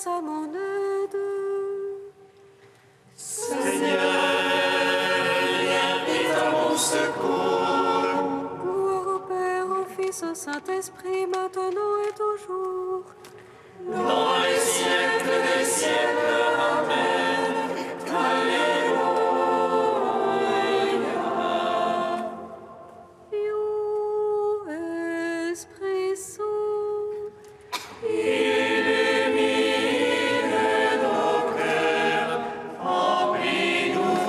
viens à mon aide. Seigneur, viens vite à mon secours. Gloire au Père, au Fils, au Saint-Esprit, maintenant et toujours. Dans les siècles des siècles. Amen. Alléluia. Io Esprit Saint, Illumine nos cœurs, remplis-nous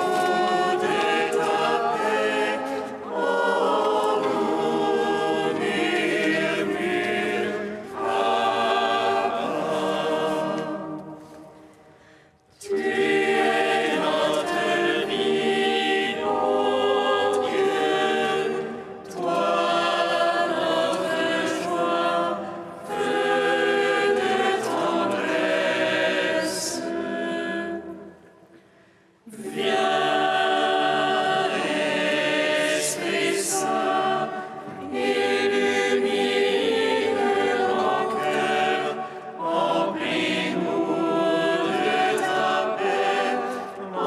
de ta paix. Ô nous murmure, Tu es notre vie, ô Dieu, toi notre joie, feu de tendresse. Viens, Esprit Saint, illumine nos cœurs, remplis-nous de ta paix. Ô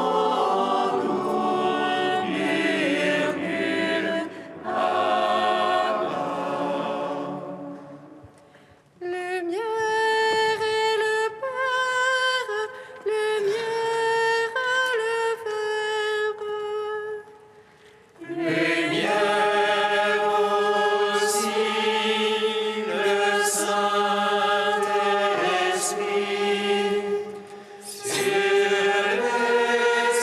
nous murmure, lumière et le Père, lumière et le Verbe. lumière aussi le Saint-Esprit sur les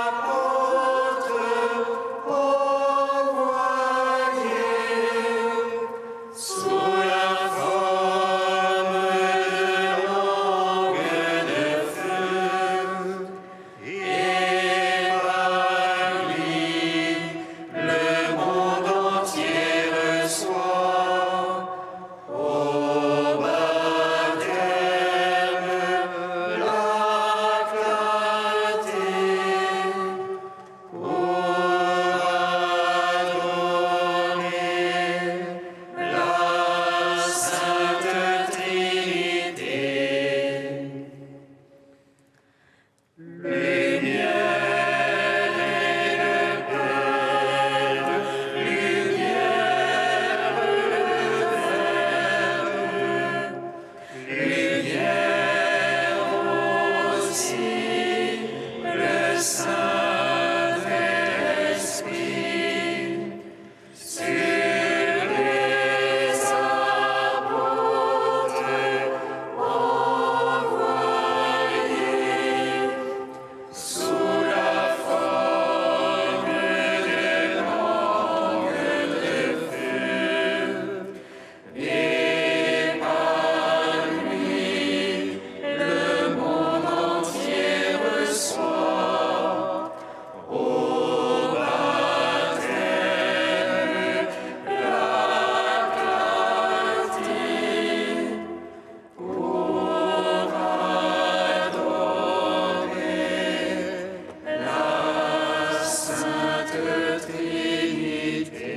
apôtres envoyés sous la forme de langues de feu et par lui le monde entier reçoit au baptême la clarté pour adorer la Sainte Trinité. Lumière et le Père, lumière le Verbe, lumière aussi le Saint-Esprit sur les apôtres envoyés sous la forme de langues de feu et par lui le monde entier reçoit au baptême la clarté pour adorer la Sainte Trinité.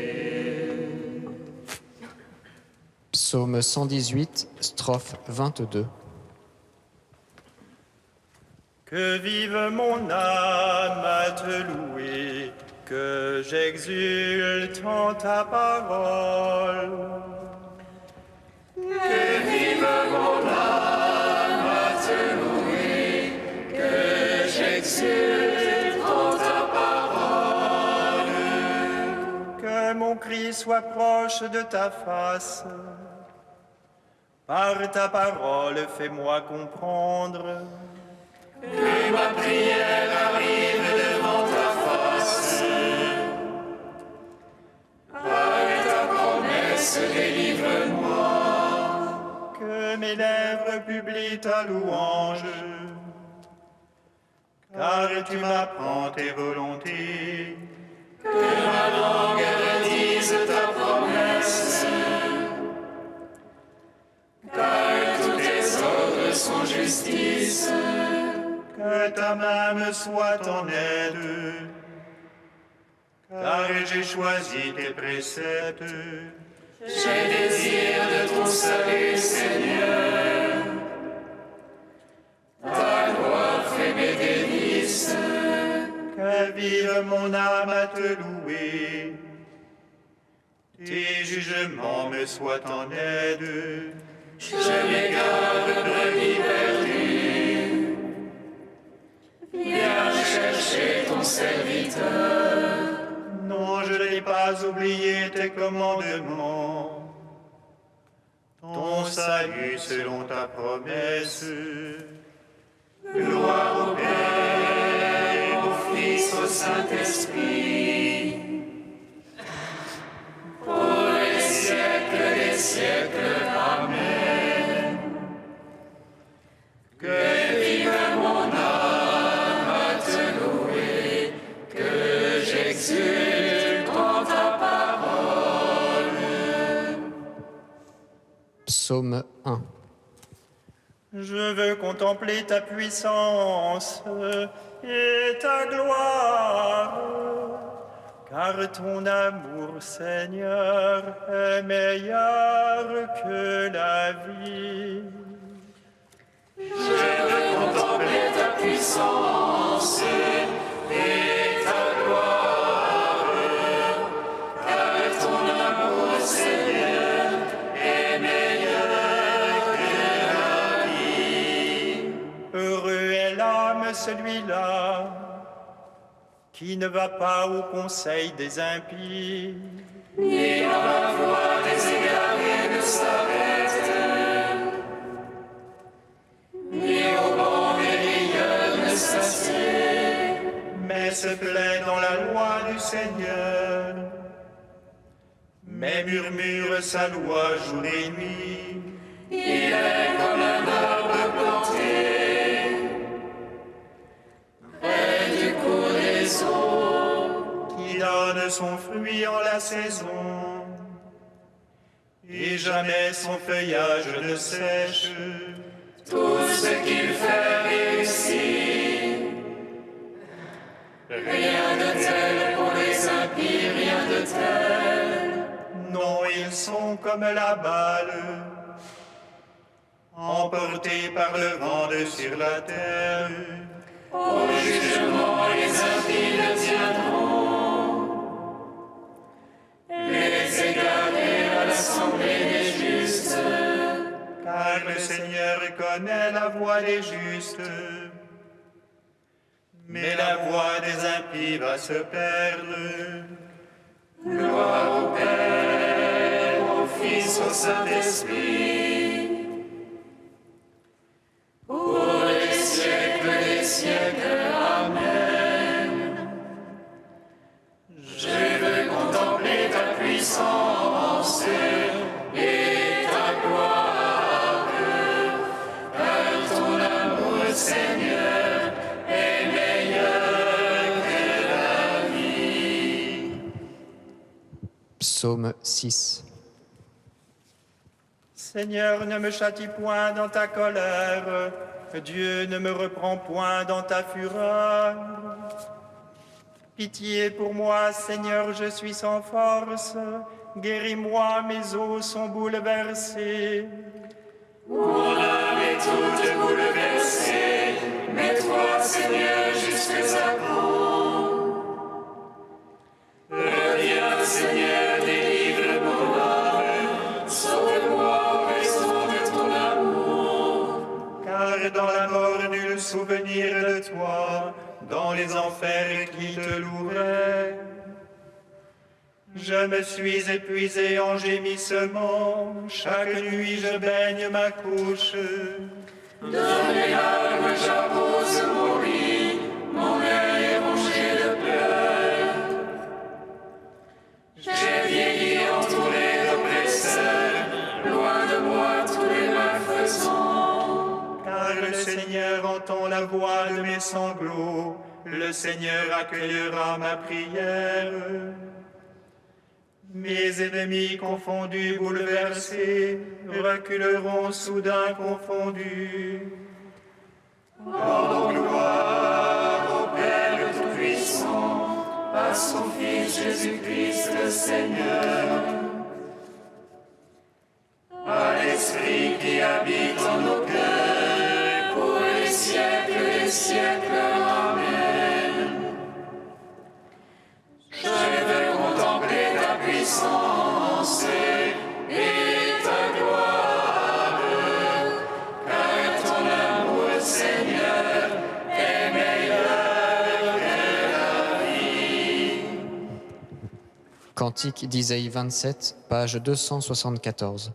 Psaume 118, strophe 22. Que vive mon âme à te louer, que j'exulte en ta parole. Que vive mon âme à te louer, que j'exulte en ta parole. Que mon cri soit proche de ta face. Par ta parole, fais-moi comprendre. Que ma prière arrive devant ta face. Par ta promesse, délivre-moi. Que mes lèvres publient ta louange. Car tu m'apprends tes volontés. Que ma langue redise ta promesse. Car tous tes ordres sont justice. Que ta main me soit en aide. Car j'ai choisi tes préceptes. J'ai désir de ton salut, Seigneur. mes délices. Que vive mon âme à te louer. Tes jugements me soient en aide. Je m'égare, brebis perdue. Viens chercher ton serviteur. Non, je n'ai pas oublié tes commandements. Ton salut selon ta promesse. Gloire au Père, au Fils, au Saint-Esprit. Pour les siècles des siècles. Amen. Que vive mon âme à te louer, que j'exulte en ta parole. Psaume 1. Je veux contempler ta puissance et ta gloire, car ton amour, Seigneur, est meilleur que la vie. Je veux contempler ta puissance et ta gloire, car ton amour, Seigneur, est meilleur que la vie. Heureux est l'âme, celui-là, qui ne va pas au conseil des impies, Ni dans la voie des égarés ne s'arrête, ni au banc des rieurs ne s'assied, mais se plaît dans la loi du Seigneur, mais murmure sa loi jour et nuit. il est comme un arbre planté près du cours des eaux, Qui donne son fruit en la saison, et jamais son feuillage ne sèche. tout ce qu'il fait réussit. Rien de tel pour les impies, rien de tel. Non, ils sont comme la balle, emportés par le vent de sur la terre. Au jugement, les impies ne tiendront. Les égarés à l'assemblée des justes. Car le Seigneur connaît la voie des justes, mais la voie des impies va se perdre. Gloire au Père, au Fils, au Saint-Esprit. Pour les siècles des siècles. Amen. Je veux contempler ta puissance et ta gloire, car ton amour, Seigneur, est meilleur que la vie. Psaume 6. Seigneur, ne me châtie point dans ta colère, Dieu ne me reprend point dans ta fureur. Pitié pour moi, Seigneur, je suis sans force, guéris-moi, mes os sont bouleversés. Mon âme est toute bouleversée, mais toi, Seigneur, jusque à quand? Reviens, Seigneur, délivre mon âme, sauve-moi en raison de ton amour. Car dans la mort, nul souvenir de toi, dans les enfers qui te loueraient. Je me suis épuisé en gémissement, chaque nuit je baigne ma couche. Dans les larmes, j'arrose mon lit, mon œil est rongé de pleurs. J'ai vieilli entouré d'oppresseurs, loin de moi tous les malfaisants. Car le Seigneur entend la voix de mes sanglots, le Seigneur accueillera ma prière. Mes ennemis confondus, bouleversés, reculeront soudain confondus. Oh, gloire au Père Tout-Puissant, à son Fils Jésus-Christ le Seigneur, à l'Esprit qui habite en nos cœurs, pour les siècles des siècles. puissance et ta gloire, car ton amour, Seigneur, est meilleur que la vie. Cantique d'Isaïe 27, page 274.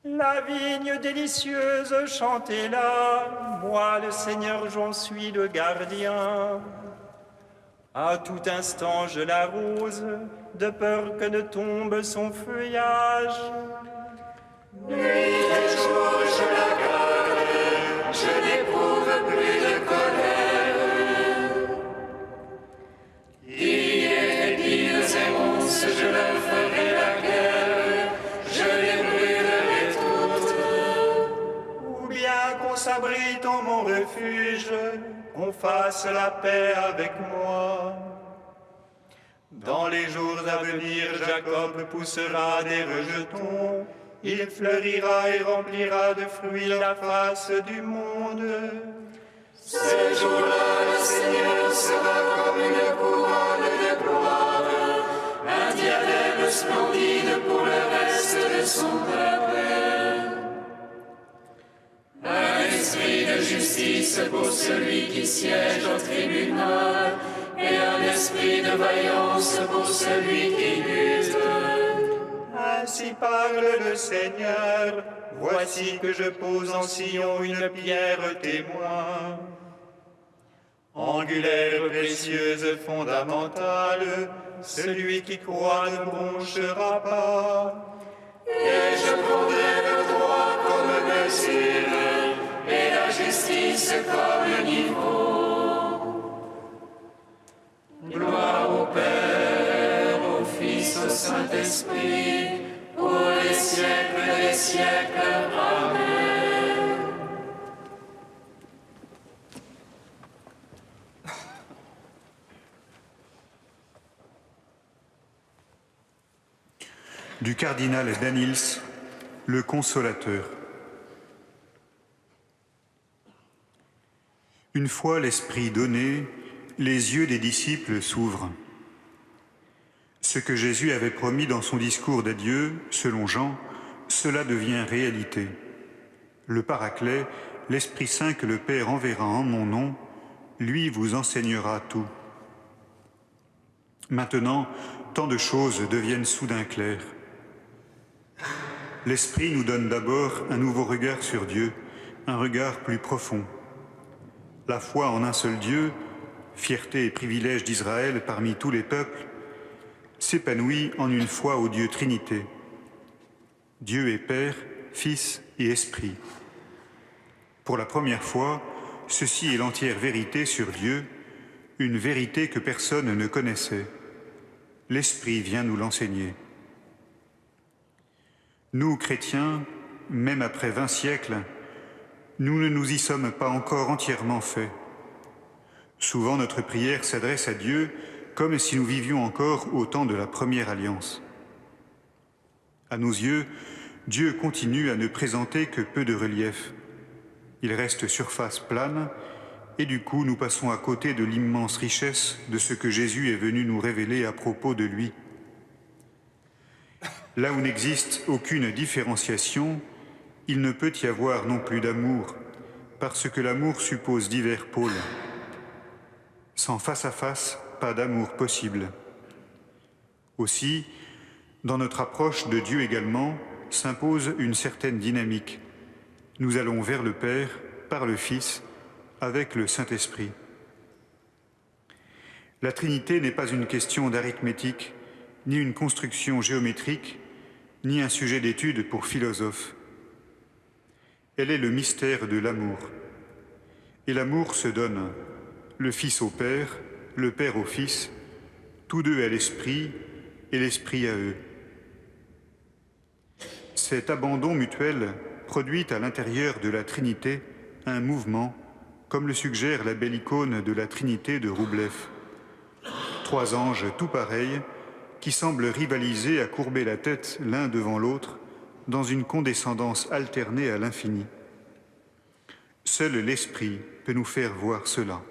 La vigne délicieuse, chantez-la, moi le Seigneur j'en suis le gardien. À tout instant je l'arrose, de peur que ne tombe son feuillage. Nuit et jour je la garde, je n'éprouve plus de colère. Hier, épines et ronces, je leur ferai la guerre, je les brûlerai toutes. Ou bien qu'on s'abrite en mon refuge, qu'on fasse la paix avec moi. Dans les jours à venir, Jacob poussera des rejetons, il fleurira et remplira de fruits la face du monde. Ce jour-là, le Seigneur sera comme une couronne de gloire, un diadème splendide pour le reste de son peuple. Un esprit de justice pour celui qui siège au tribunal, et un esprit de vaillance pour celui qui lutte. Ainsi parle le Seigneur, voici que je pose en Sion une pierre témoin. Angulaire, précieuse, fondamentale, celui qui croit ne bronchera pas. Et je prendrai le droit comme mesure, et la justice comme niveau. Gloire au Père, au Fils, au Saint-Esprit, pour les siècles des siècles. Amen. Du cardinal Danils, le consolateur. Une fois l'Esprit donné, les yeux des disciples s'ouvrent. Ce que Jésus avait promis dans son discours d'adieu, selon Jean, cela devient réalité. Le Paraclet, l'Esprit Saint que le Père enverra en mon nom, lui vous enseignera tout. Maintenant, tant de choses deviennent soudain claires. L'Esprit nous donne d'abord un nouveau regard sur Dieu, un regard plus profond. La foi en un seul Dieu, fierté et privilège d'Israël parmi tous les peuples, s'épanouit en une foi au Dieu Trinité. Dieu est Père, Fils et Esprit. Pour la première fois, ceci est l'entière vérité sur Dieu, une vérité que personne ne connaissait. L'Esprit vient nous l'enseigner. Nous, chrétiens, même après 20 siècles, nous ne nous y sommes pas encore entièrement faits. Souvent, notre prière s'adresse à Dieu comme si nous vivions encore au temps de la première alliance. À nos yeux, Dieu continue à ne présenter que peu de relief. Il reste surface plane et du coup, nous passons à côté de l'immense richesse de ce que Jésus est venu nous révéler à propos de lui. Là où n'existe aucune différenciation, il ne peut y avoir non plus d'amour, parce que l'amour suppose divers pôles. Sans face à face, pas d'amour possible. Aussi, dans notre approche de Dieu également, s'impose une certaine dynamique. Nous allons vers le Père, par le Fils, avec le Saint-Esprit. La Trinité n'est pas une question d'arithmétique, ni une construction géométrique, ni un sujet d'étude pour philosophes. Elle est le mystère de l'amour. Et l'amour se donne, le Fils au Père, le Père au Fils, tous deux à l'Esprit et l'Esprit à eux. Cet abandon mutuel produit à l'intérieur de la Trinité un mouvement, comme le suggère la belle icône de la Trinité de Roublev. 3 anges tout pareils, qui semblent rivaliser à courber la tête l'un devant l'autre dans une condescendance alternée à l'infini. Seul l'Esprit peut nous faire voir cela.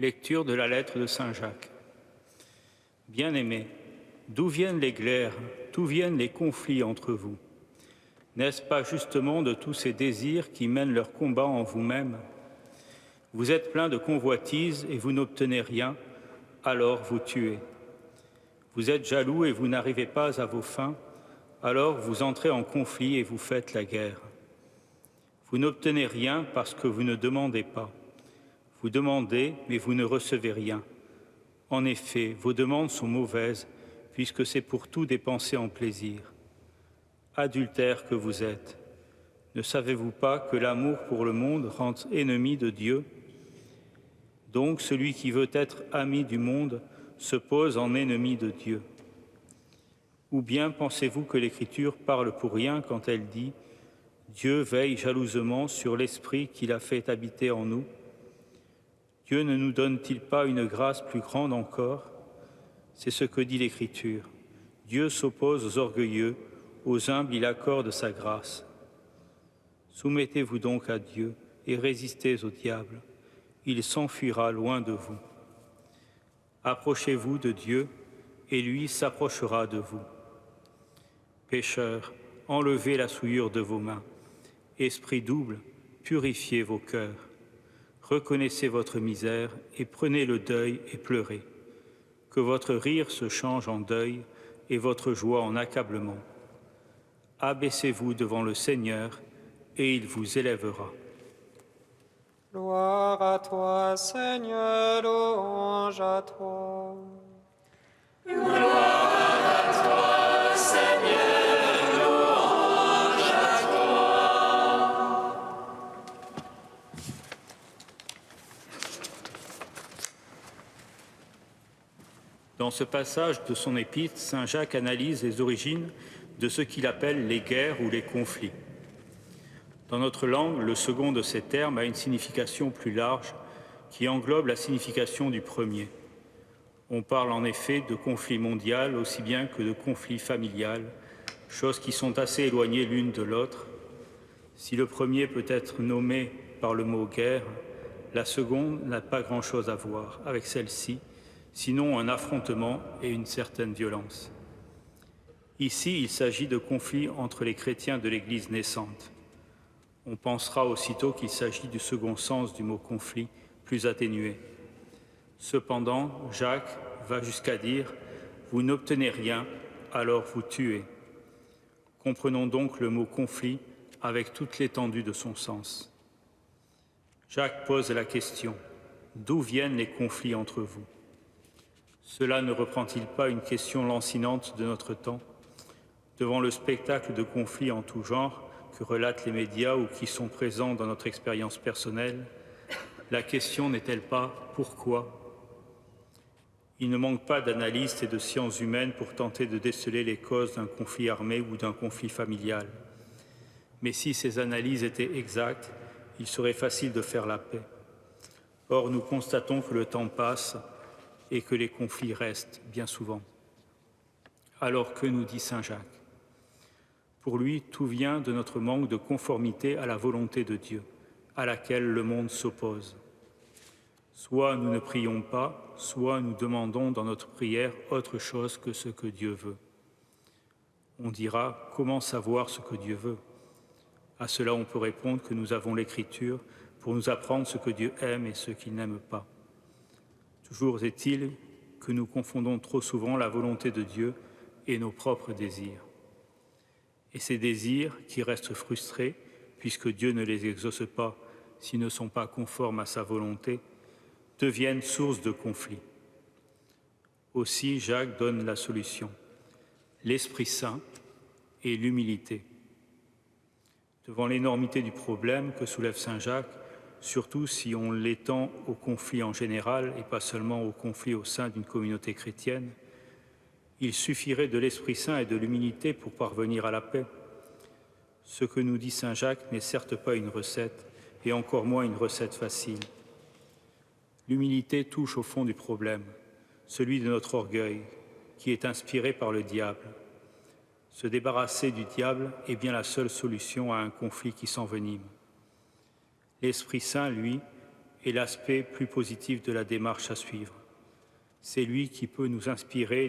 Lecture de la lettre de saint Jacques. Bien-aimés, d'où viennent les glaires, d'où viennent les conflits entre vous? N'est-ce pas justement de tous ces désirs qui mènent leur combat en vous-même? Vous êtes plein de convoitises et vous n'obtenez rien, alors vous tuez. Vous êtes jaloux et vous n'arrivez pas à vos fins, alors vous entrez en conflit et vous faites la guerre. Vous n'obtenez rien parce que vous ne demandez pas. Vous demandez, mais vous ne recevez rien. En effet, vos demandes sont mauvaises, puisque c'est pour tout dépenser en plaisir. Adultères que vous êtes, ne savez-vous pas que l'amour pour le monde rend ennemi de Dieu? Donc celui qui veut être ami du monde se pose en ennemi de Dieu. Ou bien pensez-vous que l'Écriture parle pour rien quand elle dit « Dieu veille jalousement sur l'Esprit qu'il a fait habiter en nous ». Dieu ne nous donne-t-il pas une grâce plus grande encore? C'est ce que dit l'Écriture. Dieu s'oppose aux orgueilleux, aux humbles il accorde sa grâce. Soumettez-vous donc à Dieu et résistez au diable. Il s'enfuira loin de vous. Approchez-vous de Dieu et lui s'approchera de vous. Pécheurs, enlevez la souillure de vos mains. Esprit double, purifiez vos cœurs. Reconnaissez votre misère et prenez le deuil et pleurez. Que votre rire se change en deuil et votre joie en accablement. Abaissez-vous devant le Seigneur et il vous élèvera. Gloire à toi, Seigneur, louange à toi. Gloire à toi, Seigneur, louange à toi. Dans ce passage de son épître, saint Jacques analyse les origines de ce qu'il appelle les guerres ou les conflits. Dans notre langue, le second de ces termes a une signification plus large qui englobe la signification du premier. On parle en effet de conflit mondial aussi bien que de conflit familial, choses qui sont assez éloignées l'une de l'autre. Si le premier peut être nommé par le mot guerre, la seconde n'a pas grand-chose à voir avec celle-ci, sinon un affrontement et une certaine violence. Ici, il s'agit de conflits entre les chrétiens de l'Église naissante. On pensera aussitôt qu'il s'agit du second sens du mot conflit, plus atténué. Cependant, Jacques va jusqu'à dire « Vous n'obtenez rien, alors vous tuez ». Comprenons donc le mot conflit avec toute l'étendue de son sens. Jacques pose la question « D'où viennent les conflits entre vous ?» Cela ne reprend-il pas une question lancinante de notre temps? Devant le spectacle de conflits en tout genre que relatent les médias ou qui sont présents dans notre expérience personnelle, la question n'est-elle pas « pourquoi ?» Il ne manque pas d'analystes et de sciences humaines pour tenter de déceler les causes d'un conflit armé ou d'un conflit familial. Mais si ces analyses étaient exactes, il serait facile de faire la paix. Or, nous constatons que le temps passe et que les conflits restent bien souvent. Alors que nous dit saint Jacques? Pour lui, tout vient de notre manque de conformité à la volonté de Dieu, à laquelle le monde s'oppose. Soit nous ne prions pas, soit nous demandons dans notre prière autre chose que ce que Dieu veut. On dira, comment savoir ce que Dieu veut? À cela, on peut répondre que nous avons l'Écriture pour nous apprendre ce que Dieu aime et ce qu'il n'aime pas. Toujours est-il que nous confondons trop souvent la volonté de Dieu et nos propres désirs. Et ces désirs, qui restent frustrés, puisque Dieu ne les exauce pas s'ils ne sont pas conformes à sa volonté, deviennent source de conflits. Aussi, Jacques donne la solution, l'Esprit Saint et l'humilité. Devant l'énormité du problème que soulève saint Jacques, surtout si on l'étend au conflit en général et pas seulement au conflit au sein d'une communauté chrétienne, il suffirait de l'Esprit Saint et de l'humilité pour parvenir à la paix. Ce que nous dit saint Jacques n'est certes pas une recette, et encore moins une recette facile. L'humilité touche au fond du problème, celui de notre orgueil, qui est inspiré par le diable. Se débarrasser du diable est bien la seule solution à un conflit qui s'envenime. L'Esprit Saint, lui, est l'aspect plus positif de la démarche à suivre. C'est lui qui peut nous inspirer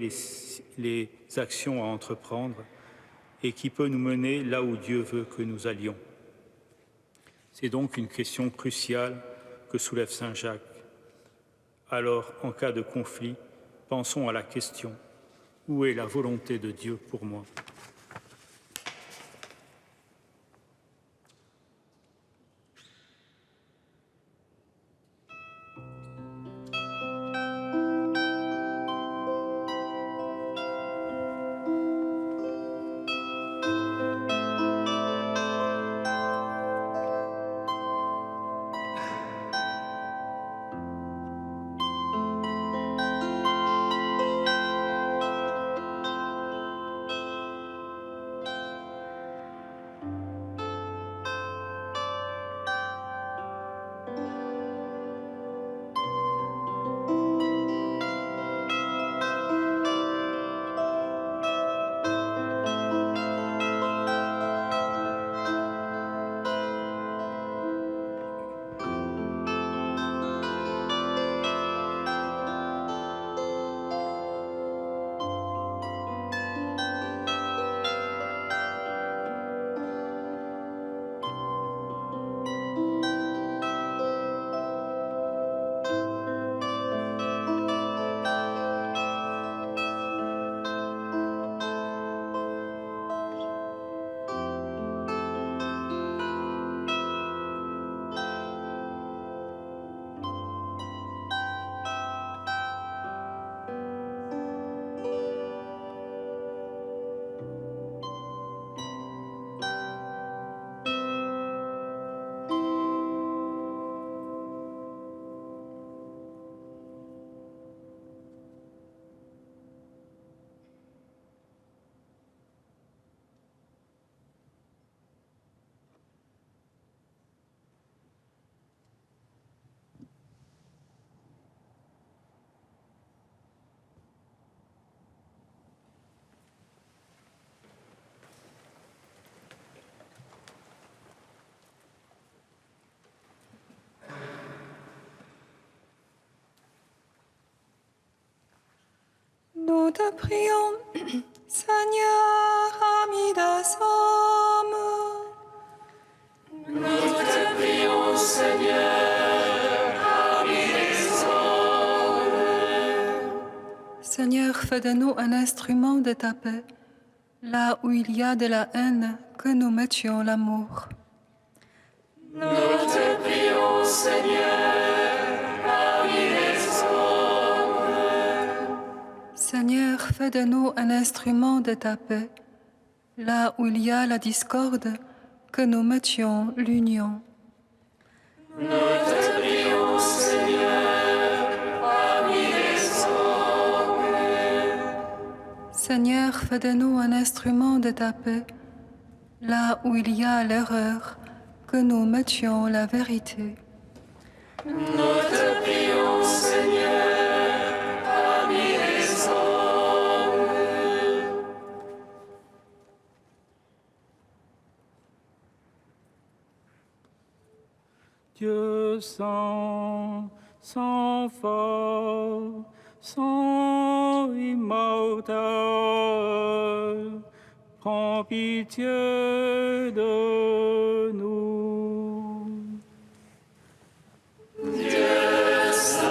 les actions à entreprendre et qui peut nous mener là où Dieu veut que nous allions. C'est donc une question cruciale que soulève saint Jacques. Alors, en cas de conflit, pensons à la question « Où est la volonté de Dieu pour moi ?» Nous te prions, Seigneur, ami des hommes. Nous te prions, Seigneur, ami des hommes. Seigneur, fais de nous un instrument de ta paix. Là où il y a de la haine, que nous mettions l'amour. Nous te prions, Seigneur, ami des hommes. Seigneur, fais de nous un instrument de ta paix. Là où il y a la discorde, que nous mettions l'union. Nous te prions, Seigneur, ami des hommes. Seigneur, fais de nous un instrument de ta paix. Là où il y a l'erreur, que nous mettions la vérité. Nous te prions, Seigneur, ami des hommes. Dieu saint, saint fort, saint immortel, prends pitié de nous. Dieu saint,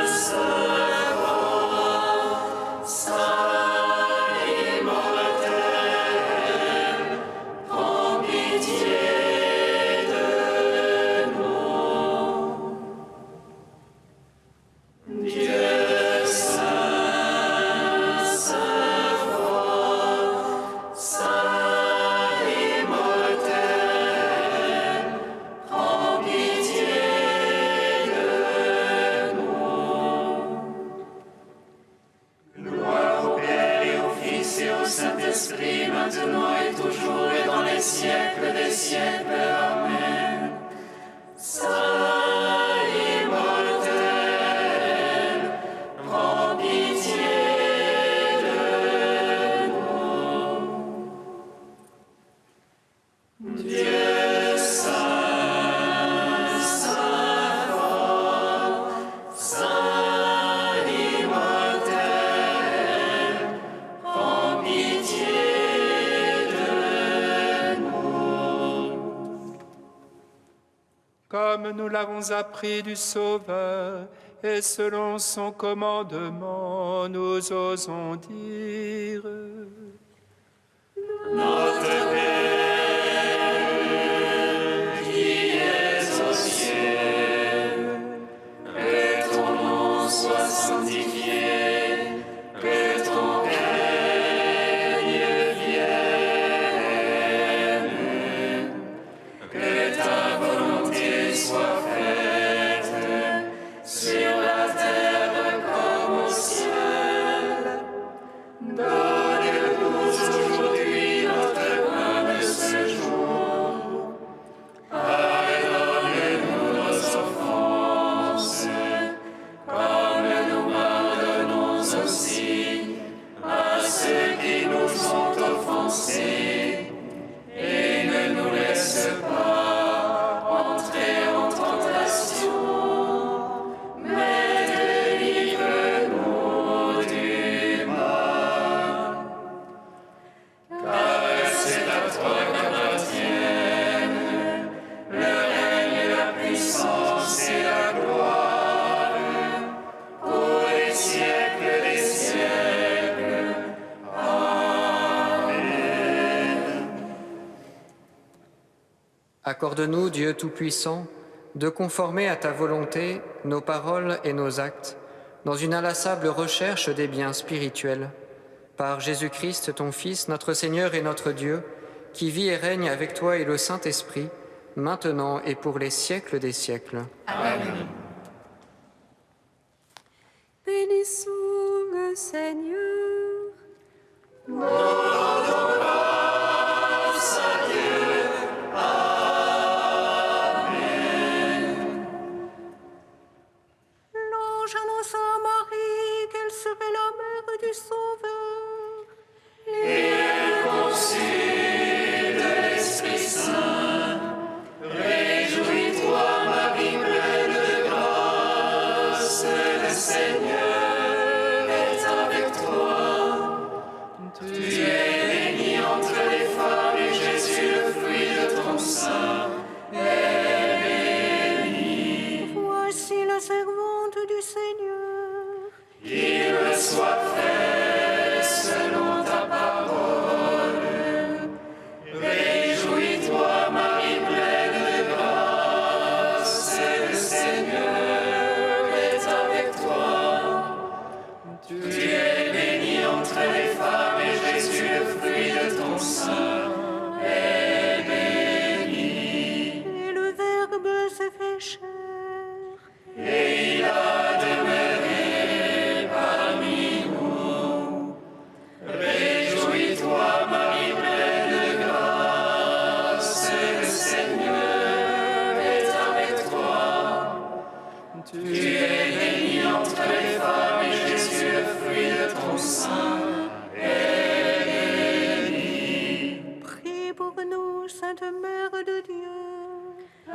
saint fort, saint immortel, prends pitié de nous. Dieu saint, saint fort, saint immortel, prends pitié de nous. Gloire au Père et au Fils et au Saint-Esprit, maintenant et toujours et dans les siècles des siècles. Amen. Saint immortel, prends pitié de nous. Dieu saint, saint comme nous l'avons appris du Sauveur, et selon son commandement, nous osons dire: Notre Père, qui es aux cieux, que ton nom soit sanctifié, que ton règne vienne, que ta volonté soit faite sur la terre comme au ciel. Donne-nous aujourd'hui notre pain de ce jour. Pardonne-nous nos offenses, comme nous pardonnons aussi à ceux qui nous ont offensés. Et ne nous laisse pas entrer en tentation, mais délivre-nous du mal. Car c'est à toi qu'appartiennent le règne, la puissance et la gloire pour les siècles des siècles. Amen. Accorde-nous, Dieu Tout-Puissant, de conformer à ta volonté nos paroles et nos actes, dans une inlassable recherche des biens spirituels. Par Jésus-Christ, ton Fils, notre Seigneur et notre Dieu, qui vit et règne avec toi et le Saint-Esprit, maintenant et pour les siècles des siècles. Amen. Bénissons le Seigneur. L'ange annonça à Marie qu'elle serait la mère du Sauveur. Et elle conçut de l'Esprit Saint. Réjouis-toi, Marie, pleine de grâce, le Seigneur est avec toi. Tu es bénie entre les femmes, et Jésus, le fruit de ton sein, est béni. Voici la servante du Seigneur. Qu'il me soit fait selon ta parole. Réjouis-toi, Marie, pleine de grâce, le Seigneur est avec toi. Tu es bénie entre les femmes, et Jésus, le fruit de ton sein, est béni. Et le Verbe se fait chair. Et il a demeuré parmi nous. Réjouis-toi, Marie, pleine de grâce, le Seigneur est avec toi. Tu es bénie entre les femmes, et Jésus, le fruit de ton sein, est béni. Prie pour nous, Sainte Mère de Dieu.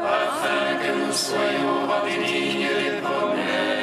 Afin que nous soyons rendus dignes des promesses